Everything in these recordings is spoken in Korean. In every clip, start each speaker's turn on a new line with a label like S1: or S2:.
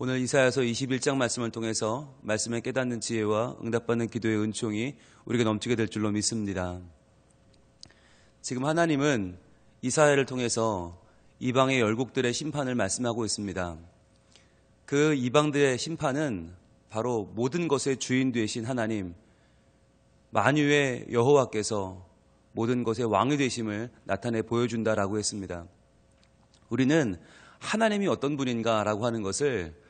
S1: 오늘 이사야서 21장 말씀을 통해서 말씀에 깨닫는 지혜와 응답받는 기도의 은총이 우리에게 넘치게 될 줄로 믿습니다. 지금 하나님은 이사야를 통해서 이방의 열국들의 심판을 말씀하고 있습니다. 그 이방들의 심판은 바로 모든 것의 주인 되신 하나님, 만유의 여호와께서 모든 것의 왕이 되심을 나타내 보여준다라고 했습니다. 우리는 하나님이 어떤 분인가라고 하는 것을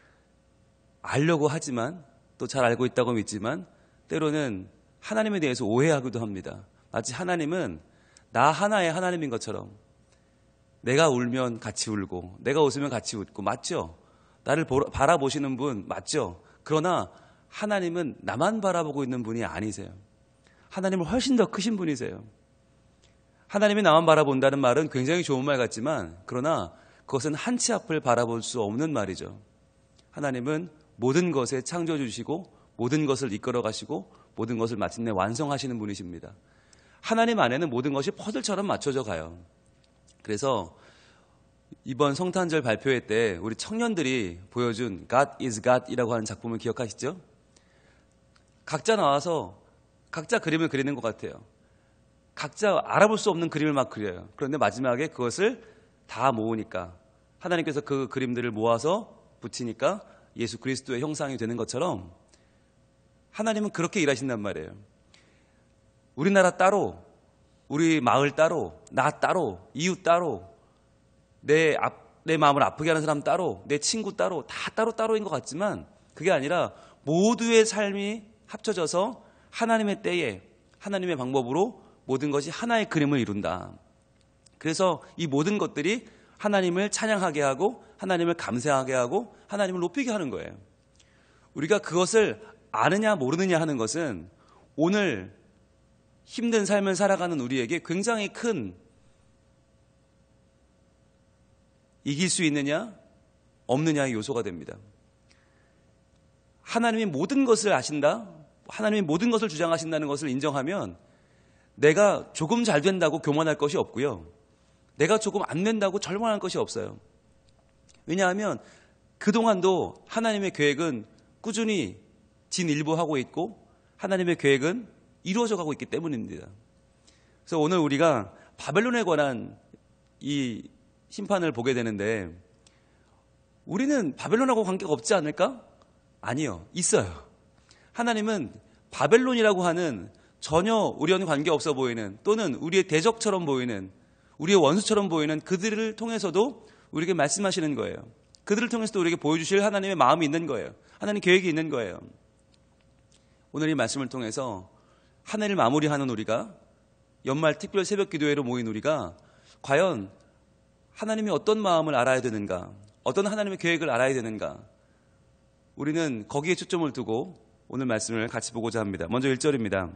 S1: 알려고 하지만 또 잘 알고 있다고 믿지만 때로는 하나님에 대해서 오해하기도 합니다. 마치 하나님은 나 하나의 하나님인 것처럼 내가 울면 같이 울고 내가 웃으면 같이 웃고 맞죠? 나를 바라보시는 분 맞죠? 그러나 하나님은 나만 바라보고 있는 분이 아니세요. 하나님은 훨씬 더 크신 분이세요. 하나님이 나만 바라본다는 말은 굉장히 좋은 말 같지만 그러나 그것은 한 치 앞을 바라볼 수 없는 말이죠. 하나님은 모든 것에 창조해 주시고 모든 것을 이끌어 가시고 모든 것을 마침내 완성하시는 분이십니다. 하나님 안에는 모든 것이 퍼즐처럼 맞춰져 가요. 그래서 이번 성탄절 발표회 때 우리 청년들이 보여준 God is God이라고 하는 작품을 기억하시죠? 각자 나와서 각자 그림을 그리는 것 같아요. 각자 알아볼 수 없는 그림을 막 그려요. 그런데 마지막에 그것을 다 모으니까 하나님께서 그 그림들을 모아서 붙이니까 예수 그리스도의 형상이 되는 것처럼 하나님은 그렇게 일하신단 말이에요. 우리나라 따로, 우리 마을 따로, 나 따로, 이웃 따로, 내 마음을 아프게 하는 사람 따로, 내 친구 따로, 다 따로따로인 것 같지만 그게 아니라 모두의 삶이 합쳐져서 하나님의 때에 하나님의 방법으로 모든 것이 하나의 그림을 이룬다. 그래서 이 모든 것들이 하나님을 찬양하게 하고 하나님을 감사하게 하고 하나님을 높이게 하는 거예요. 우리가 그것을 아느냐 모르느냐 하는 것은 오늘 힘든 삶을 살아가는 우리에게 굉장히 큰 이길 수 있느냐 없느냐의 요소가 됩니다. 하나님이 모든 것을 아신다, 하나님이 모든 것을 주장하신다는 것을 인정하면 내가 조금 잘 된다고 교만할 것이 없고요. 내가 조금 안 된다고 절망할 것이 없어요. 왜냐하면 그동안도 하나님의 계획은 꾸준히 진일보하고 있고 하나님의 계획은 이루어져 가고 있기 때문입니다. 그래서 오늘 우리가 바벨론에 관한 이 심판을 보게 되는데 우리는 바벨론하고 관계가 없지 않을까? 아니요. 있어요. 하나님은 바벨론이라고 하는 전혀 우리와는 관계없어 보이는 또는 우리의 대적처럼 보이는 우리의 원수처럼 보이는 그들을 통해서도 우리에게 말씀하시는 거예요. 그들을 통해서도 우리에게 보여주실 하나님의 마음이 있는 거예요. 하나님 계획이 있는 거예요. 오늘 이 말씀을 통해서 한 해를 마무리하는 우리가 연말 특별 새벽 기도회로 모인 우리가 과연 하나님이 어떤 마음을 알아야 되는가, 어떤 하나님의 계획을 알아야 되는가, 우리는 거기에 초점을 두고 오늘 말씀을 같이 보고자 합니다. 먼저 1절입니다.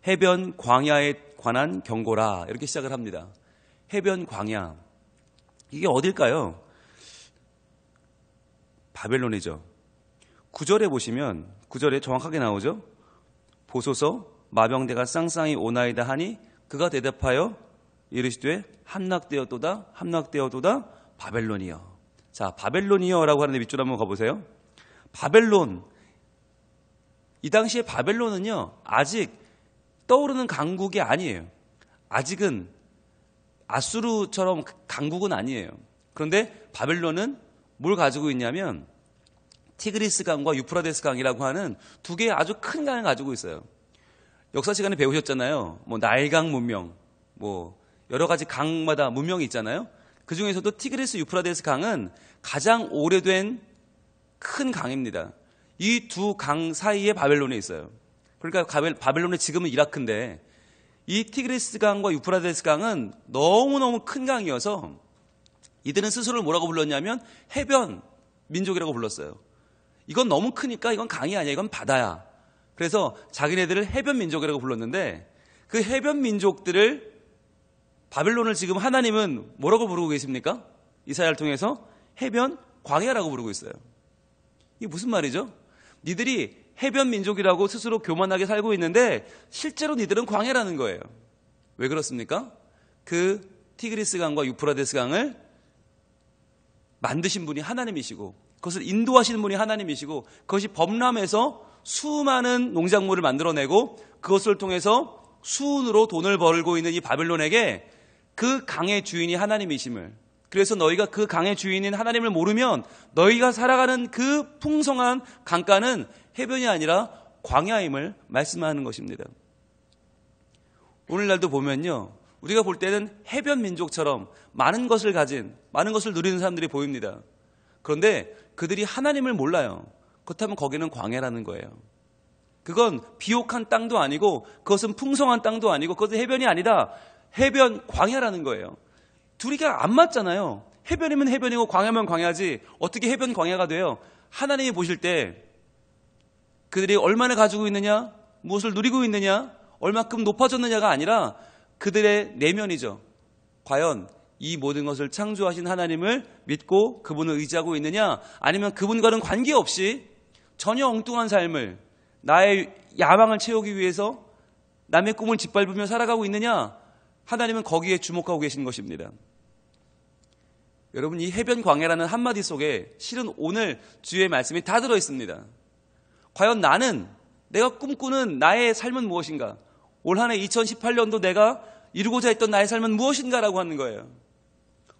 S1: 해변 광야에 관한 경고라 이렇게 시작을 합니다. 해변 광야, 이게 어딜까요? 바벨론이죠. 9절에 보시면 9절에 정확하게 나오죠. 보소서 마병대가 쌍쌍이 오나이다 하니 그가 대답하여 이르시되 함락되었도다 함락되었도다 바벨론이여. 자, 바벨론이여라고 하는데 밑줄 한번 가보세요. 바벨론, 이 당시에 바벨론은요 아직 떠오르는 강국이 아니에요. 아직은 아수르처럼 강국은 아니에요. 그런데 바벨론은 뭘 가지고 있냐면 티그리스 강과 유프라데스 강이라고 하는 두 개의 아주 큰 강을 가지고 있어요. 역사 시간에 배우셨잖아요. 뭐 나일강 문명, 뭐 여러 가지 강마다 문명이 있잖아요. 그 중에서도 티그리스 유프라데스 강은 가장 오래된 큰 강입니다. 이 두 강 사이에 바벨론이 있어요. 그러니까 바벨론이 지금은 이라크인데 이 티그리스 강과 유프라데스 강은 너무너무 큰 강이어서 이들은 스스로를 뭐라고 불렀냐면 해변 민족이라고 불렀어요. 이건 너무 크니까 이건 강이 아니야, 이건 바다야. 그래서 자기네들을 해변 민족이라고 불렀는데 그 해변 민족들을 바벨론을 지금 하나님은 뭐라고 부르고 계십니까? 이사야를 통해서 해변 광야라고 부르고 있어요. 이게 무슨 말이죠? 니들이 해변 민족이라고 스스로 교만하게 살고 있는데 실제로 니들은 광야라는 거예요. 왜 그렇습니까? 그 티그리스 강과 유프라데스 강을 만드신 분이 하나님이시고 그것을 인도하시는 분이 하나님이시고 그것이 범람해서 수많은 농작물을 만들어내고 그것을 통해서 수운으로 돈을 벌고 있는 이 바벨론에게 그 강의 주인이 하나님이심을, 그래서 너희가 그 강의 주인인 하나님을 모르면 너희가 살아가는 그 풍성한 강가는 해변이 아니라 광야임을 말씀하는 것입니다. 오늘날도 보면요, 우리가 볼 때는 해변 민족처럼 많은 것을 가진, 많은 것을 누리는 사람들이 보입니다. 그런데 그들이 하나님을 몰라요. 그렇다면 거기는 광야라는 거예요. 그건 비옥한 땅도 아니고 그것은 풍성한 땅도 아니고 그것은 해변이 아니다. 해변 광야라는 거예요. 둘이 안 맞잖아요. 해변이면 해변이고 광야면 광야지 어떻게 해변 광야가 돼요? 하나님이 보실 때 그들이 얼마나 가지고 있느냐, 무엇을 누리고 있느냐, 얼마큼 높아졌느냐가 아니라 그들의 내면이죠. 과연 이 모든 것을 창조하신 하나님을 믿고 그분을 의지하고 있느냐, 아니면 그분과는 관계없이 전혀 엉뚱한 삶을, 나의 야망을 채우기 위해서 남의 꿈을 짓밟으며 살아가고 있느냐, 하나님은 거기에 주목하고 계신 것입니다. 여러분, 이 해변 광야라는 한마디 속에 실은 오늘 주의 말씀이 다 들어있습니다. 과연 나는, 내가 꿈꾸는 나의 삶은 무엇인가? 올 한 해 2018년도 내가 이루고자 했던 나의 삶은 무엇인가라고 하는 거예요.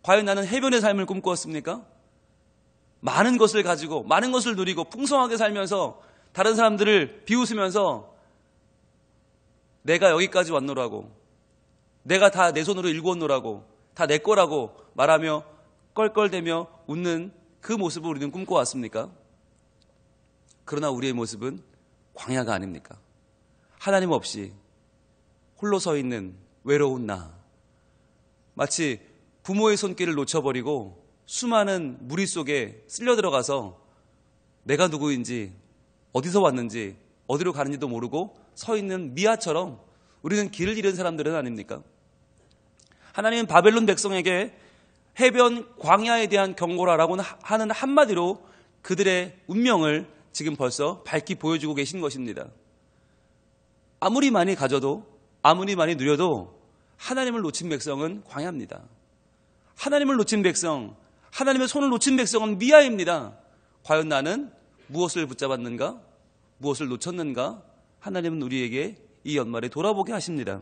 S1: 과연 나는 해변의 삶을 꿈꾸었습니까? 많은 것을 가지고 많은 것을 누리고 풍성하게 살면서 다른 사람들을 비웃으면서 내가 여기까지 왔노라고, 내가 다 내 손으로 일구었노라고, 다 내 거라고 말하며 껄껄대며 웃는 그 모습을 우리는 꿈꿔왔습니까? 그러나 우리의 모습은 광야가 아닙니까? 하나님 없이 홀로 서 있는 외로운 나, 마치 부모의 손길을 놓쳐버리고 수많은 무리 속에 쓸려 들어가서 내가 누구인지, 어디서 왔는지, 어디로 가는지도 모르고 서 있는 미아처럼 우리는 길을 잃은 사람들은 아닙니까? 하나님은 바벨론 백성에게 해변 광야에 대한 경고라라고 하는 한마디로 그들의 운명을 지금 벌써 밝히 보여주고 계신 것입니다. 아무리 많이 가져도, 아무리 많이 누려도 하나님을 놓친 백성은 광야입니다. 하나님을 놓친 백성, 하나님의 손을 놓친 백성은 미아입니다. 과연 나는 무엇을 붙잡았는가? 무엇을 놓쳤는가? 하나님은 우리에게 이 연말에 돌아보게 하십니다.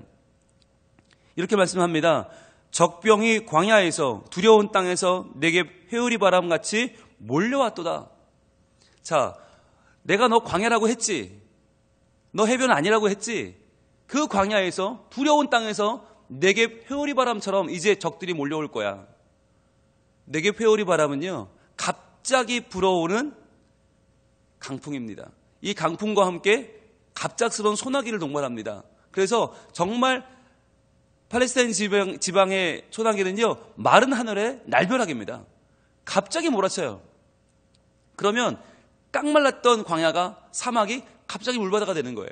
S1: 이렇게 말씀합니다. 적병이 광야에서, 두려운 땅에서 내게 회오리 바람같이 몰려왔도다. 자, 내가 너 광야라고 했지, 너 해변 아니라고 했지, 그 광야에서, 두려운 땅에서 내게 회오리 바람처럼 이제 적들이 몰려올 거야. 내게 회오리 바람은요, 갑자기 불어오는 강풍입니다. 이 강풍과 함께 갑작스러운 소나기를 동반합니다. 그래서 정말 팔레스타인 지방의 소나기는요, 마른 하늘의 날벼락입니다. 갑자기 몰아쳐요. 그러면 깡말랐던 광야가, 사막이 갑자기 물바다가 되는 거예요.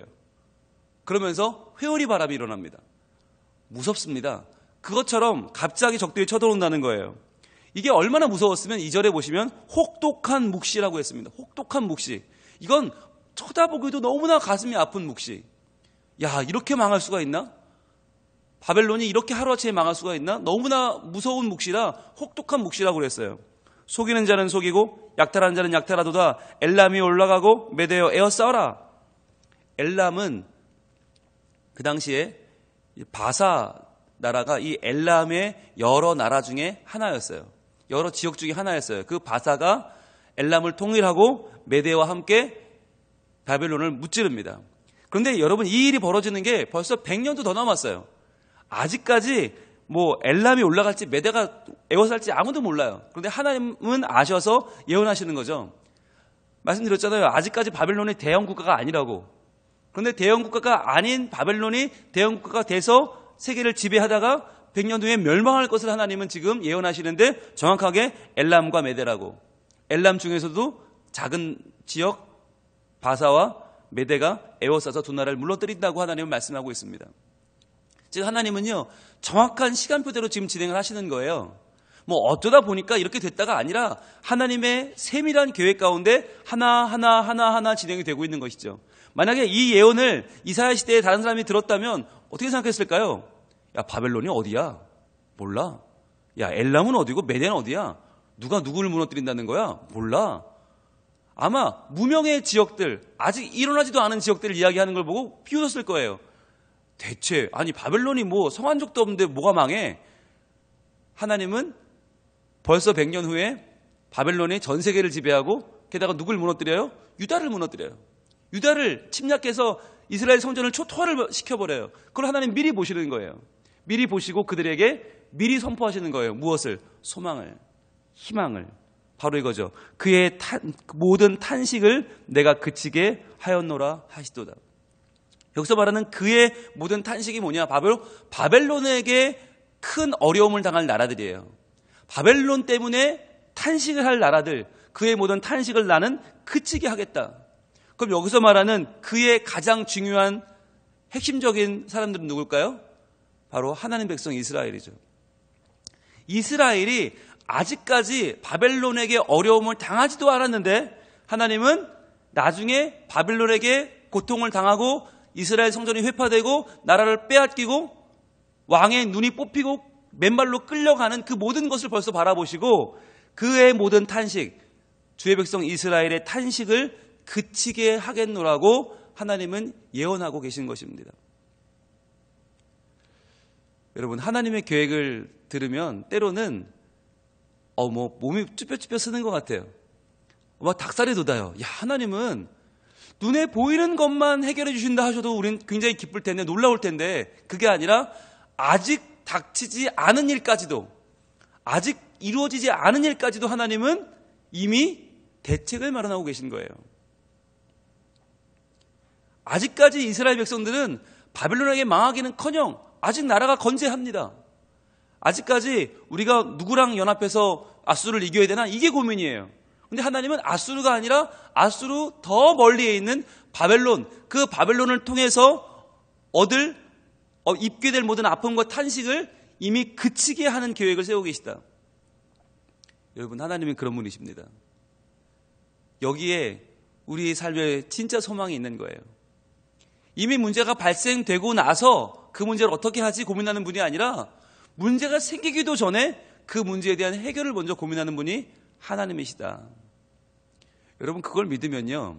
S1: 그러면서 회오리 바람이 일어납니다. 무섭습니다. 그것처럼 갑자기 적들이 쳐들어온다는 거예요. 이게 얼마나 무서웠으면 2절에 보시면 혹독한 묵시라고 했습니다. 혹독한 묵시. 이건 쳐다보기도 너무나 가슴이 아픈 묵시. 야, 이렇게 망할 수가 있나? 바벨론이 이렇게 하루아침에 망할 수가 있나? 너무나 무서운 묵시라 혹독한 묵시라고 그랬어요. 속이는 자는 속이고 약탈하는 자는 약탈하도다. 엘람이 올라가고 메대어 에어싸워라. 엘람은 그 당시에 바사 나라가 이 엘람의 여러 나라 중에 하나였어요. 여러 지역 중에 하나였어요. 그 바사가 엘람을 통일하고 메대와 함께 바벨론을 무찌릅니다. 그런데 여러분, 이 일이 벌어지는 게 벌써 100년도 더 남았어요. 아직까지 엘람이 올라갈지 메대가 에워쌀지 아무도 몰라요. 그런데 하나님은 아셔서 예언하시는 거죠. 말씀드렸잖아요. 아직까지 바벨론이 대형 국가가 아니라고. 그런데 대형 국가가 아닌 바벨론이 대형 국가가 돼서 세계를 지배하다가 100년 후에 멸망할 것을 하나님은 지금 예언하시는데 정확하게 엘람과 메대라고. 엘람 중에서도 작은 지역 바사와 메대가 에워싸서 두 나라를 물러뜨린다고 하나님은 말씀하고 있습니다. 즉 하나님은요, 정확한 시간표대로 지금 진행을 하시는 거예요. 어쩌다 보니까 이렇게 됐다가 아니라 하나님의 세밀한 계획 가운데 하나하나 진행이 되고 있는 것이죠. 만약에 이 예언을 이사야 시대에 다른 사람이 들었다면 어떻게 생각했을까요? 야, 바벨론이 어디야? 몰라. 야, 엘람은 어디고 메대는 어디야? 누가 누구를 무너뜨린다는 거야? 몰라. 아마 무명의 지역들, 아직 일어나지도 않은 지역들을 이야기하는 걸 보고 비웃었을 거예요. 대체 아니 바벨론이 뭐 성한 적도 없는데 뭐가 망해? 하나님은 벌써 100년 후에 바벨론이 전 세계를 지배하고 게다가 누굴 무너뜨려요? 유다를 무너뜨려요. 유다를 침략해서 이스라엘 성전을 초토화를 시켜버려요. 그걸 하나님 미리 보시는 거예요. 미리 보시고 그들에게 미리 선포하시는 거예요. 무엇을? 소망을, 희망을. 바로 이거죠. 그의 모든 탄식을 내가 그치게 하였노라 하시도다. 여기서 말하는 그의 모든 탄식이 뭐냐? 바벨론에게 큰 어려움을 당할 나라들이에요. 바벨론 때문에 탄식을 할 나라들, 그의 모든 탄식을 나는 그치게 하겠다. 그럼 여기서 말하는 그의 가장 중요한 핵심적인 사람들은 누굴까요? 바로 하나님 백성 이스라엘이죠. 이스라엘이 아직까지 바벨론에게 어려움을 당하지도 않았는데 하나님은 나중에 바벨론에게 고통을 당하고 이스라엘 성전이 회파되고 나라를 빼앗기고 왕의 눈이 뽑히고 맨발로 끌려가는 그 모든 것을 벌써 바라보시고 그의 모든 탄식, 주의 백성 이스라엘의 탄식을 그치게 하겠노라고 하나님은 예언하고 계신 것입니다. 여러분, 하나님의 계획을 들으면 때로는 몸이 쭈뼛쭈뼛 쓰는 것 같아요. 막 닭살이 돋아요. 야, 하나님은 눈에 보이는 것만 해결해 주신다 하셔도 우린 굉장히 기쁠 텐데, 놀라울 텐데, 그게 아니라 아직 닥치지 않은 일까지도, 아직 이루어지지 않은 일까지도 하나님은 이미 대책을 마련하고 계신 거예요. 아직까지 이스라엘 백성들은 바벨론에게 망하기는커녕 아직 나라가 건재합니다. 아직까지 우리가 누구랑 연합해서 아수르를 이겨야 되나? 이게 고민이에요. 근데 하나님은 아수르가 아니라 아수르 더 멀리에 있는 바벨론, 그 바벨론을 통해서 입게 될 모든 아픔과 탄식을 이미 그치게 하는 계획을 세우고 계시다. 여러분, 하나님은 그런 분이십니다. 여기에 우리 삶에 진짜 소망이 있는 거예요. 이미 문제가 발생되고 나서 그 문제를 어떻게 하지 고민하는 분이 아니라 문제가 생기기도 전에 그 문제에 대한 해결을 먼저 고민하는 분이 하나님이시다. 여러분, 그걸 믿으면요,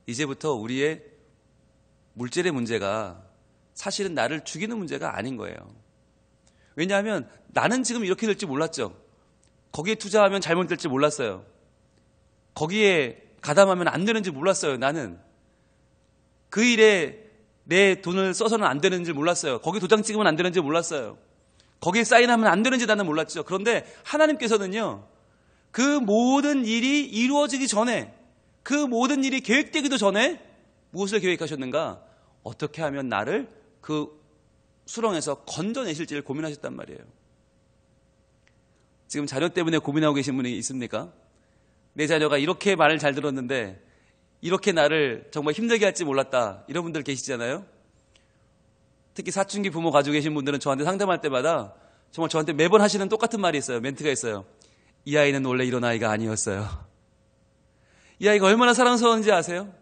S1: 이제부터 우리의 물질의 문제가 사실은 나를 죽이는 문제가 아닌 거예요. 왜냐하면 나는 지금 이렇게 될지 몰랐죠. 거기에 투자하면 잘못될지 몰랐어요. 거기에 가담하면 안 되는지 몰랐어요. 나는 그 일에 내 돈을 써서는 안 되는지 몰랐어요. 거기 도장 찍으면 안 되는지 몰랐어요. 거기에 사인하면 안 되는지 나는 몰랐죠. 그런데 하나님께서는요, 그 모든 일이 이루어지기 전에, 그 모든 일이 계획되기도 전에 무엇을 계획하셨는가? 어떻게 하면 나를 그 수렁에서 건져내실지를 고민하셨단 말이에요. 지금 자녀 때문에 고민하고 계신 분이 있습니까? 내 자녀가 이렇게 말을 잘 들었는데 이렇게 나를 정말 힘들게 할지 몰랐다, 이런 분들 계시잖아요. 특히 사춘기 부모 가지고 계신 분들은 저한테 상담할 때마다 정말 저한테 매번 하시는 똑같은 말이 있어요. 멘트가 있어요. 이 아이는 원래 이런 아이가 아니었어요. 이 아이가 얼마나 사랑스러운지 아세요?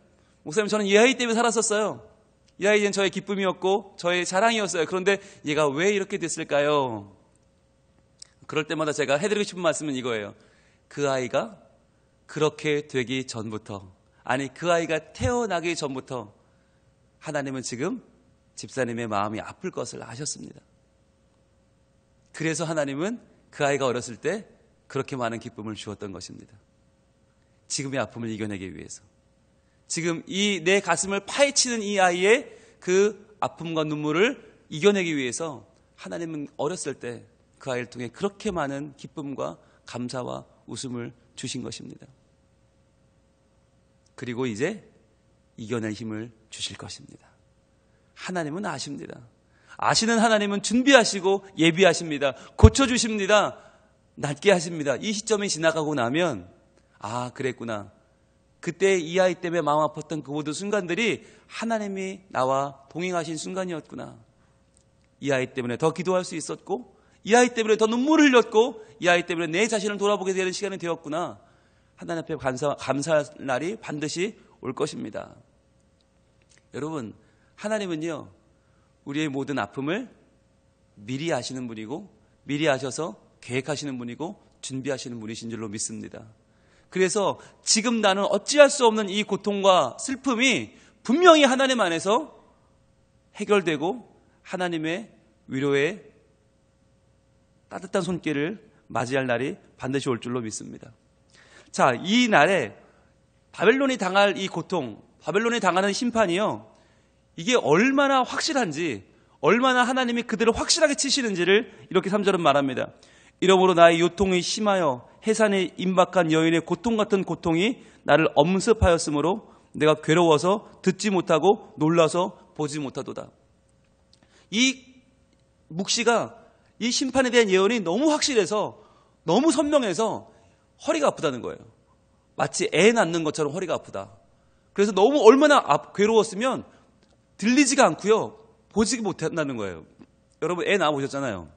S1: 목사님, 저는 이 아이 때문에 살았었어요. 이 아이는 저의 기쁨이었고 저의 자랑이었어요. 그런데 얘가 왜 이렇게 됐을까요? 그럴 때마다 제가 해드리고 싶은 말씀은 이거예요. 그 아이가 그렇게 되기 전부터, 아니 그 아이가 태어나기 전부터 하나님은 지금 집사님의 마음이 아플 것을 아셨습니다. 그래서 하나님은 그 아이가 어렸을 때 그렇게 많은 기쁨을 주었던 것입니다. 지금의 아픔을 이겨내기 위해서, 지금 이 내 가슴을 파헤치는 이 아이의 그 아픔과 눈물을 이겨내기 위해서 하나님은 어렸을 때 그 아이를 통해 그렇게 많은 기쁨과 감사와 웃음을 주신 것입니다. 그리고 이제 이겨낼 힘을 주실 것입니다. 하나님은 아십니다. 아시는 하나님은 준비하시고 예비하십니다. 고쳐주십니다. 낫게 하십니다. 이 시점이 지나가고 나면, 아, 그랬구나. 그때 이 아이 때문에 마음 아팠던 그 모든 순간들이 하나님이 나와 동행하신 순간이었구나. 이 아이 때문에 더 기도할 수 있었고, 이 아이 때문에 더 눈물을 흘렸고, 이 아이 때문에 내 자신을 돌아보게 되는 시간이 되었구나. 하나님 앞에 감사할 날이 반드시 올 것입니다. 여러분, 하나님은요, 우리의 모든 아픔을 미리 아시는 분이고, 미리 아셔서 계획하시는 분이고, 준비하시는 분이신 줄로 믿습니다. 그래서 지금 나는 어찌할 수 없는 이 고통과 슬픔이 분명히 하나님 안에서 해결되고 하나님의 위로의 따뜻한 손길을 맞이할 날이 반드시 올 줄로 믿습니다. 자, 이 날에 바벨론이 당할 이 고통, 바벨론이 당하는 심판이요, 이게 얼마나 확실한지, 얼마나 하나님이 그들을 확실하게 치시는지를 이렇게 3절은 말합니다. 이러므로 나의 요통이 심하여 해산에 임박한 여인의 고통 같은 고통이 나를 엄습하였으므로 내가 괴로워서 듣지 못하고 놀라서 보지 못하도다. 이 묵시가 이 심판에 대한 예언이 너무 확실해서, 너무 선명해서 허리가 아프다는 거예요. 마치 애 낳는 것처럼 허리가 아프다. 그래서 너무 얼마나 괴로웠으면 들리지가 않고요, 보지 못한다는 거예요. 여러분 애 낳아보셨잖아요.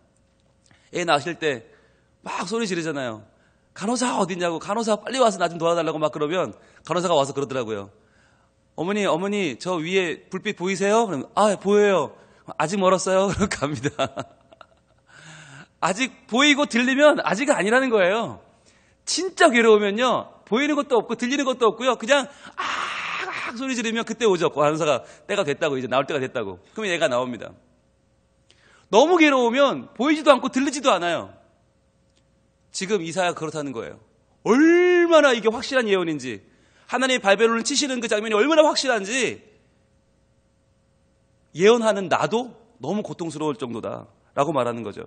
S1: 애 낳으실 때 막 소리 지르잖아요. 간호사 어딨냐고, 간호사 빨리 와서 나 좀 도와달라고 막 그러면 간호사가 와서 그러더라고요. 어머니 저 위에 불빛 보이세요? 그러면 보여요. 아직 멀었어요. 그럼 갑니다. 아직 보이고 들리면 아직은 아니라는 거예요. 진짜 괴로우면요, 보이는 것도 없고 들리는 것도 없고요, 그냥 소리 지르면 그때 오죠. 간호사가 때가 됐다고, 이제 나올 때가 됐다고. 그러면 얘가 나옵니다. 너무 괴로우면 보이지도 않고 들리지도 않아요. 지금 이사야가 그렇다는 거예요. 얼마나 이게 확실한 예언인지, 하나님이 바벨론을 치시는 그 장면이 얼마나 확실한지 예언하는 나도 너무 고통스러울 정도다라고 말하는 거죠.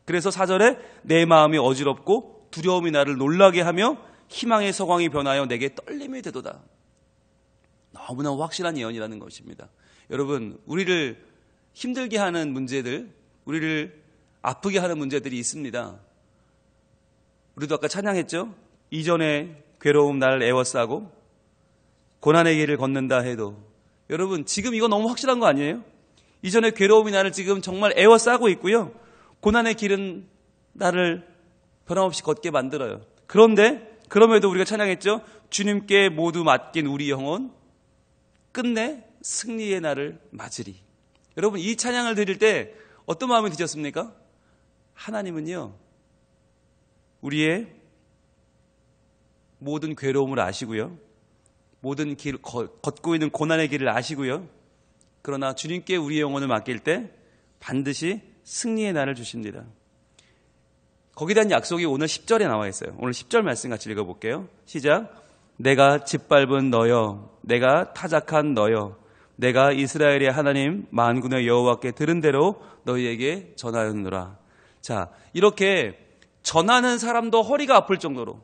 S1: 그래서 4절에 내 마음이 어지럽고 두려움이 나를 놀라게 하며 희망의 서광이 변하여 내게 떨림이 되도다. 너무나 확실한 예언이라는 것입니다. 여러분, 우리를 힘들게 하는 문제들, 우리를 아프게 하는 문제들이 있습니다. 우리도 아까 찬양했죠? 이전에 괴로움 나를 애워싸고 고난의 길을 걷는다 해도, 여러분 지금 이거 너무 확실한 거 아니에요? 이전에 괴로움이 나를 지금 정말 애워싸고 있고요, 고난의 길은 나를 변함없이 걷게 만들어요. 그런데 그럼에도 우리가 찬양했죠? 주님께 모두 맡긴 우리 영혼 끝내 승리의 날을 맞으리. 여러분 이 찬양을 드릴 때 어떤 마음이 드셨습니까? 하나님은요, 우리의 모든 괴로움을 아시고요, 모든 걷고 있는 고난의 길을 아시고요, 그러나 주님께 우리의 영혼을 맡길 때 반드시 승리의 날을 주십니다. 거기에 대한 약속이 오늘 10절에 나와 있어요. 오늘 10절 말씀 같이 읽어볼게요. 시작. 내가 짓밟은 너여, 내가 타작한 너여, 내가 이스라엘의 하나님 만군의 여호와께 들은 대로 너희에게 전하였노라. 자, 이렇게 전하는 사람도 허리가 아플 정도로,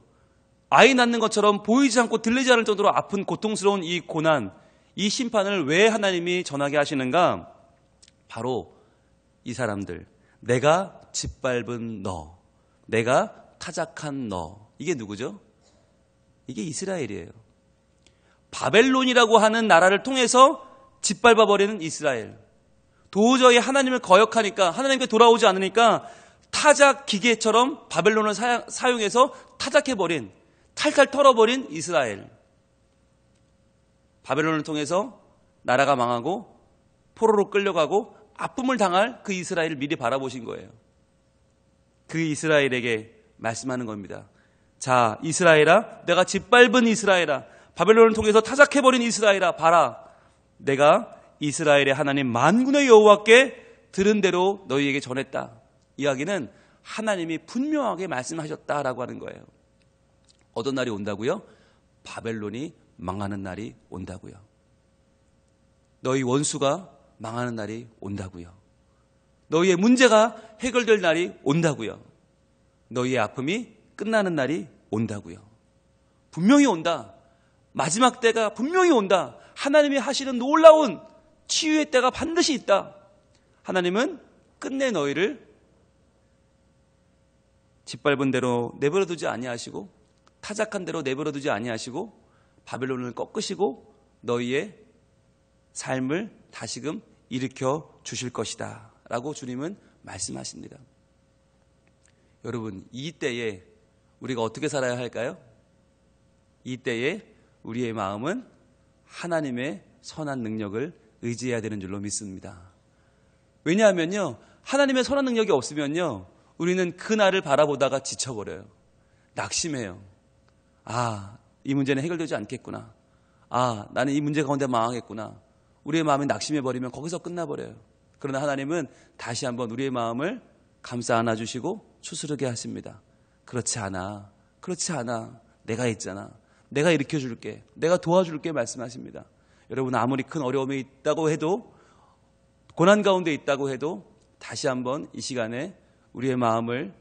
S1: 아이 낳는 것처럼 보이지 않고 들리지 않을 정도로 아픈 고통스러운 이 고난, 이 심판을 왜 하나님이 전하게 하시는가? 바로 이 사람들, 내가 짓밟은 너, 내가 타작한 너, 이게 누구죠? 이게 이스라엘이에요. 바벨론이라고 하는 나라를 통해서 짓밟아버리는 이스라엘. 도저히 하나님을 거역하니까, 하나님께 돌아오지 않으니까 타작 기계처럼 바벨론을 사용해서 타작해버린, 탈탈 털어버린 이스라엘. 바벨론을 통해서 나라가 망하고 포로로 끌려가고 아픔을 당할 그 이스라엘을 미리 바라보신 거예요. 그 이스라엘에게 말씀하는 겁니다. 자, 이스라엘아, 내가 짓밟은 이스라엘아, 바벨론을 통해서 타작해버린 이스라엘아, 봐라. 내가 이스라엘의 하나님 만군의 여호와께 들은 대로 너희에게 전했다. 이야기는 하나님이 분명하게 말씀하셨다라고 하는 거예요. 어떤 날이 온다고요? 바벨론이 망하는 날이 온다고요. 너희 원수가 망하는 날이 온다고요. 너희의 문제가 해결될 날이 온다고요. 너희의 아픔이 끝나는 날이 온다고요. 분명히 온다. 마지막 때가 분명히 온다. 하나님이 하시는 놀라운 치유의 때가 반드시 있다. 하나님은 끝내 너희를 짓밟은 대로 내버려두지 아니하시고, 타작한 대로 내버려두지 아니하시고, 바벨론을 꺾으시고 너희의 삶을 다시금 일으켜 주실 것이다 라고 주님은 말씀하십니다. 여러분, 이 때에 우리가 어떻게 살아야 할까요? 이 때에 우리의 마음은 하나님의 선한 능력을 의지해야 되는 줄로 믿습니다. 왜냐하면요, 하나님의 선한 능력이 없으면요, 우리는 그 날을 바라보다가 지쳐버려요. 낙심해요. 이 문제는 해결되지 않겠구나. 나는 이 문제 가운데 망하겠구나. 우리의 마음이 낙심해버리면 거기서 끝나버려요. 그러나 하나님은 다시 한번 우리의 마음을 감싸 안아주시고 추스르게 하십니다. 그렇지 않아. 내가 있잖아. 내가 일으켜줄게. 내가 도와줄게 말씀하십니다. 여러분, 아무리 큰 어려움이 있다고 해도, 고난 가운데 있다고 해도 다시 한번 이 시간에 우리의 마음을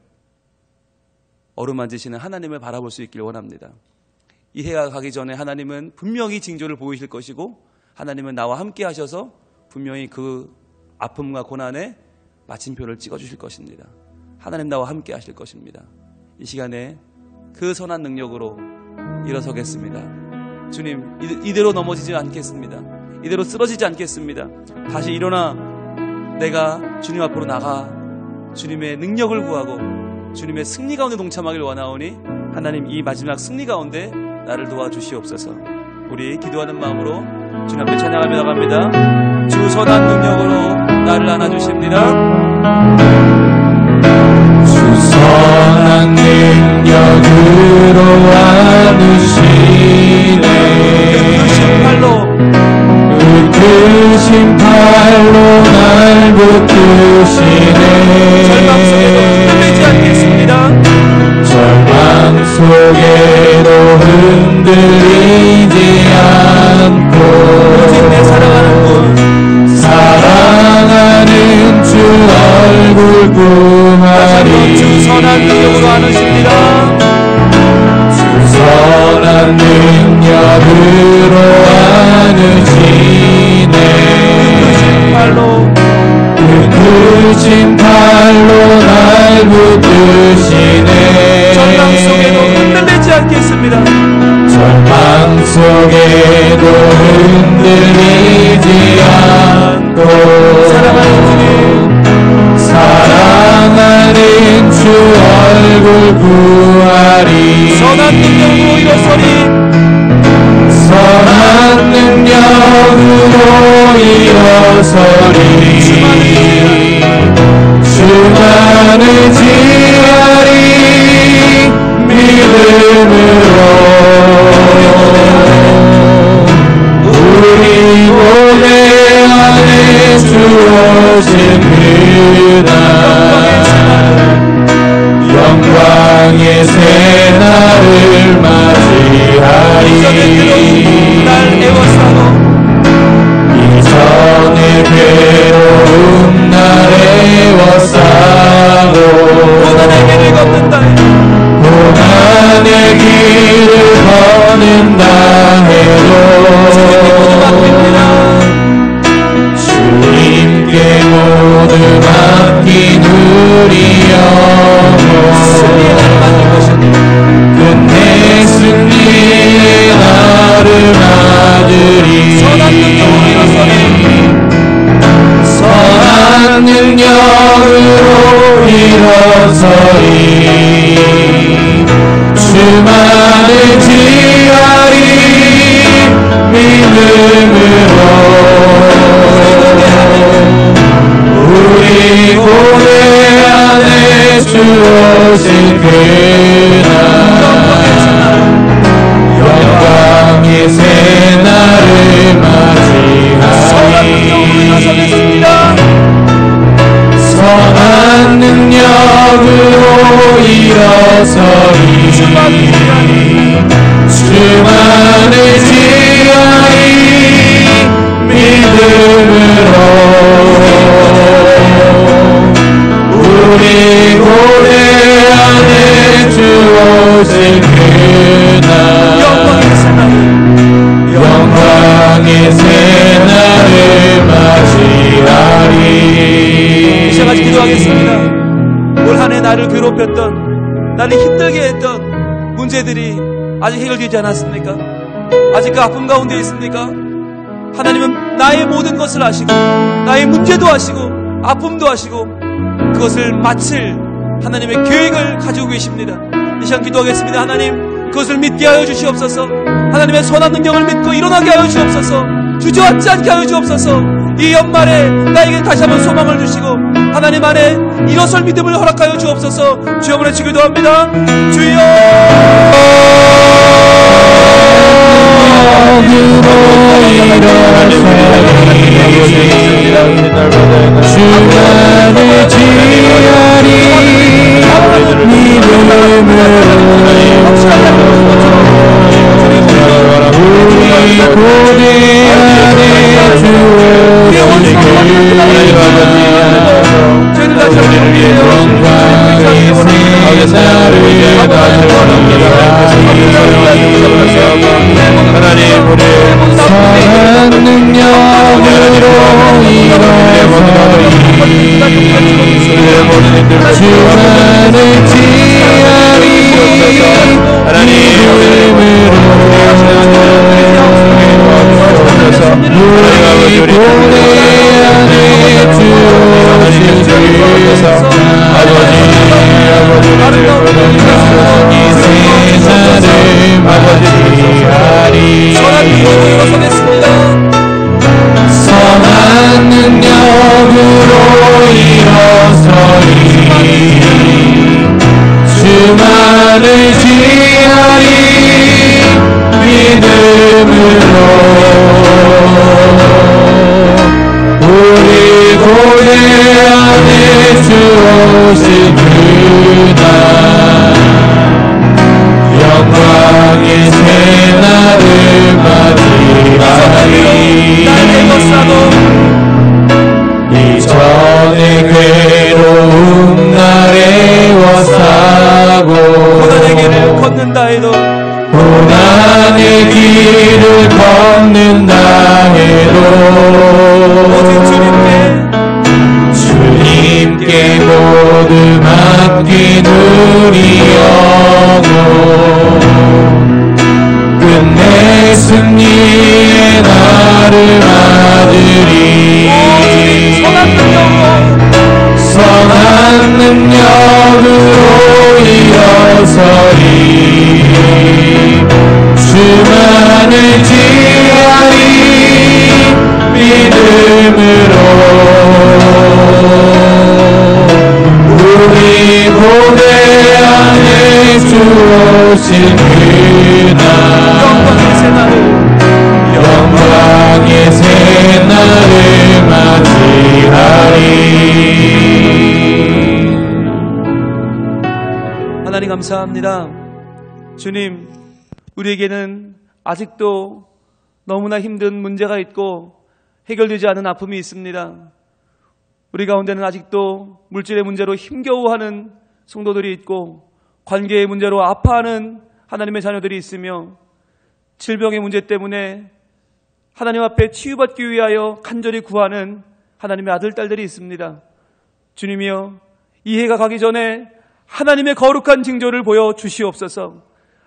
S1: 어루만지시는 하나님을 바라볼 수 있길 원합니다. 이 해가 가기 전에 하나님은 분명히 징조를 보이실 것이고, 하나님은 나와 함께 하셔서 분명히 그 아픔과 고난에 마침표를 찍어주실 것입니다. 하나님 나와 함께 하실 것입니다. 이 시간에 그 선한 능력으로 일어서겠습니다. 주님, 이대로 넘어지지 않겠습니다. 이대로 쓰러지지 않겠습니다. 다시 일어나 내가 주님 앞으로 나가 주님의 능력을 구하고 주님의 승리 가운데 동참하길 원하오니 하나님, 이 마지막 승리 가운데 나를 도와주시옵소서. 우리 기도하는 마음으로 주님 앞에 찬양하며 나갑니다. 주 선한 능력으로 나를 안아주십니다.
S2: 주 선한 능력으로 안으시네. 크신 팔로 날 붙드시네.
S1: 절망 속에도 흔들리지 않겠습니다.
S2: 절망 속에도 흔들리지 않고
S1: 오직 내 사랑하는 분,
S2: 사랑하는 주 얼굴 구하리.
S1: 주 선한 능력으로 안으십니다.
S2: 주 선한 능력으로 안으시네. 크신 팔로 날 붙드시네.
S1: 절망 속에도 흔들리지 않겠습니다.
S2: 절망 속에도 흔들리지 않고 사랑하는 주 얼굴 구하리.
S1: 선한 능력으로 일어서리.
S2: 선한 능력으로 일어서리. 주만을 지하리. 믿음으로 우리 고뇌 안에 주 오신 그날 영광의 새날을 맞이하리. 이전의 괴로움 날 애워싸고
S1: 고난의 길을 걷는다.
S2: 고난의 길을 걷는다 해도 주님께 모두 맡긴 우리 영혼 끝내 승리의 날을 맞으리. 선한 능력으로 일어서리. 주만을 지하리. 믿음으로 우리 고뇌 안에 주 오신 그날 영광의 새날을 맞이하리. 선한 능력으로 일어서리. 주만을 지하리. 믿음으로 우리 고뇌 안에 주 오신 그날 영광의 새날을 맞이하리.
S1: 이 시간 같이 기도하겠습니다. 올 한 해 나를 괴롭혔던, 나를 힘들게 했던 문제들이 아직 해결되지 않았습니까? 아직 그 아픔 가운데 있습니까? 하나님은 나의 모든 것을 아시고, 나의 문제도 아시고, 아픔도 아시고, 그것을 마칠 하나님의 계획을 가지고 계십니다. 이 시간 기도하겠습니다. 하나님, 그것을 믿게 하여 주시옵소서. 하나님의 선한 능력을 믿고 일어나게 하여 주옵소서. 주저앉지 않게 하여 주옵소서. 이 연말에 나에게 다시 한번 소망을 주시고 하나님 안에 일어설 믿음을 허락하여 주옵소서. 주여 보내치 기도합니다. 주여
S2: 주만을 지하리 믿음으로 우리 고대 안에 주오시길 우리를 위해 영광의 새날을 하나님 우리를 선한 능력으로 주만을 지하리 믿음으로 우리 고대 안에 주오시길 이 세상을 맞이하리 선한 능력으로 일어서리 주만을 지하리 믿음으로 우리 고대 안에 주오신 그날 영광의 새날을 맞이하리 이전의 괴로운 날에 워싸고
S1: 고난의 길을 걷는다 해도
S2: 고난의 길을 걷는다 해도
S1: 오직
S2: 주님께 모두 맡긴 우리 영혼 끝내 승리의 날을 맞으리 선한 능력으로 일어서리 주만을 지하리 믿음으로 우리 고대 안에 주오신 그날 영광의 새날을 맞이하리.
S1: 하나님 감사합니다. 주님, 우리에게는 아직도 너무나 힘든 문제가 있고 해결되지 않은 아픔이 있습니다. 우리 가운데는 아직도 물질의 문제로 힘겨워하는 성도들이 있고 관계의 문제로 아파하는 하나님의 자녀들이 있으며 질병의 문제 때문에 하나님 앞에 치유받기 위하여 간절히 구하는 하나님의 아들, 딸들이 있습니다. 주님이여, 이 해가 가기 전에 하나님의 거룩한 징조를 보여 주시옵소서.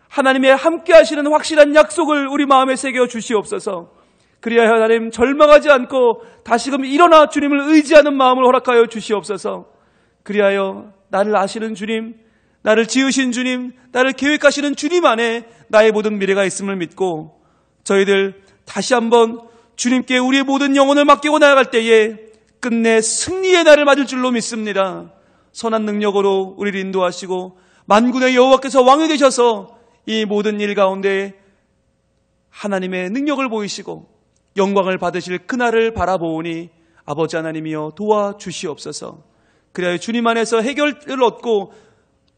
S1: 하나님의 함께 하시는 확실한 약속을 우리 마음에 새겨 주시옵소서. 그리하여 하나님 절망하지 않고 다시금 일어나 주님을 의지하는 마음을 허락하여 주시옵소서. 그리하여 나를 아시는 주님, 나를 지으신 주님, 나를 계획하시는 주님 안에 나의 모든 미래가 있음을 믿고 저희들 다시 한번 주님께 우리의 모든 영혼을 맡기고 나아갈 때에 끝내 승리의 날을 맞을 줄로 믿습니다. 선한 능력으로 우리를 인도하시고 만군의 여호와께서 왕이 되셔서 이 모든 일 가운데 하나님의 능력을 보이시고 영광을 받으실 그날을 바라보오니 아버지 하나님이여 도와주시옵소서. 그리하여 주님 안에서 해결을 얻고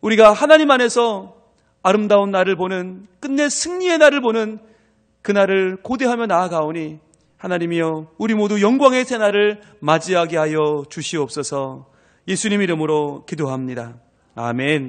S1: 우리가 하나님 안에서 아름다운 날을 보는 끝내 승리의 날을 보는 그날을 고대하며 나아가오니 하나님이여 우리 모두 영광의 새날을 맞이하게 하여 주시옵소서. 예수님 이름으로 기도합니다. 아멘.